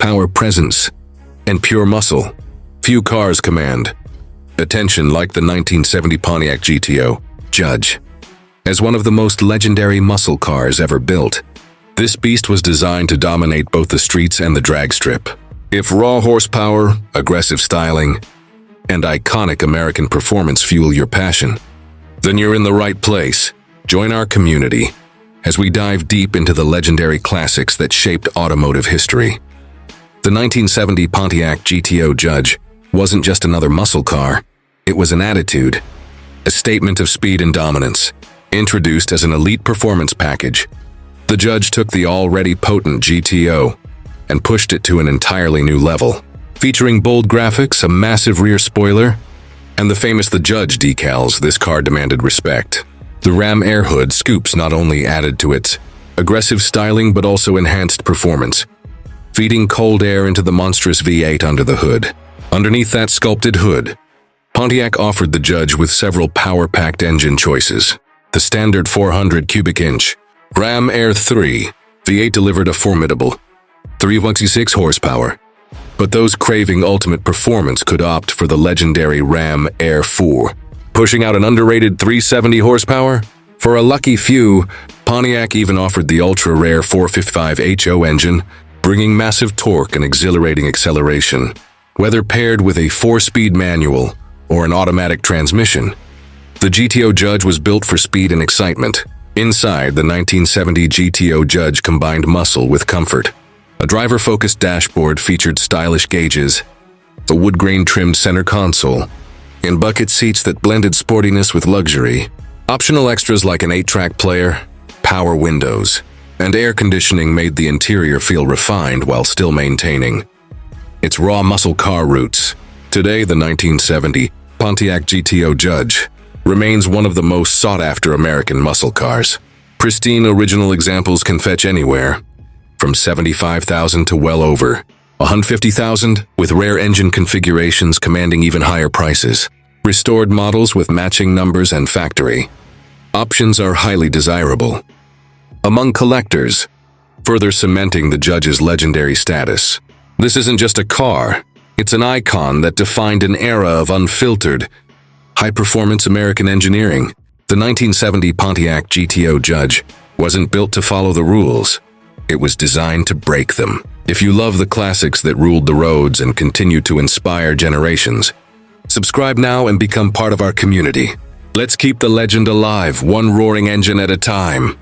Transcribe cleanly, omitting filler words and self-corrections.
power presence, and pure muscle. Few cars command attention like the 1970 Pontiac GTO Judge. As one of the most legendary muscle cars ever built, this beast was designed to dominate both the streets and the drag strip. If raw horsepower, aggressive styling, and iconic American performance fuel your passion, then you're in the right place. Join our community as we dive deep into the legendary classics that shaped automotive history. The 1970 Pontiac GTO Judge wasn't just another muscle car, it was an attitude, a statement of speed and dominance. Introduced as an elite performance package, the Judge took the already potent GTO and pushed it to an entirely new level. Featuring bold graphics, a massive rear spoiler, and the famous The Judge decals, this car demanded respect. The Ram air hood scoops not only added to its aggressive styling but also enhanced performance, feeding cold air into the monstrous V8 under the hood. Underneath that sculpted hood, Pontiac offered the Judge with several power-packed engine choices. The standard 400 cubic inch Ram Air 3 V8 delivered a formidable 366 horsepower, but those craving ultimate performance could opt for the legendary Ram Air 4, pushing out an underrated 370 horsepower. For a lucky few, Pontiac even offered the ultra-rare 455 HO engine, bringing massive torque and exhilarating acceleration. Whether paired with a 4-speed manual or an automatic transmission, the GTO Judge was built for speed and excitement. Inside, the 1970 GTO Judge combined muscle with comfort. A driver-focused dashboard featured stylish gauges, a wood-grain-trimmed center console, and bucket seats that blended sportiness with luxury. Optional extras like an 8-track player, power windows, and air conditioning made the interior feel refined while still maintaining its raw muscle car roots. Today, the 1970 Pontiac GTO Judge remains one of the most sought-after American muscle cars. Pristine original examples can fetch anywhere from $75,000 to well over $150,000, with rare engine configurations commanding even higher prices. Restored models with matching numbers and factory options are highly desirable among collectors, further cementing the Judge's legendary status. This isn't just a car, it's an icon that defined an era of unfiltered, high-performance American engineering. The 1970 Pontiac GTO Judge wasn't built to follow the rules. It was designed to break them. If you love the classics that ruled the roads and continue to inspire generations, subscribe now and become part of our community. Let's keep the legend alive, one roaring engine at a time.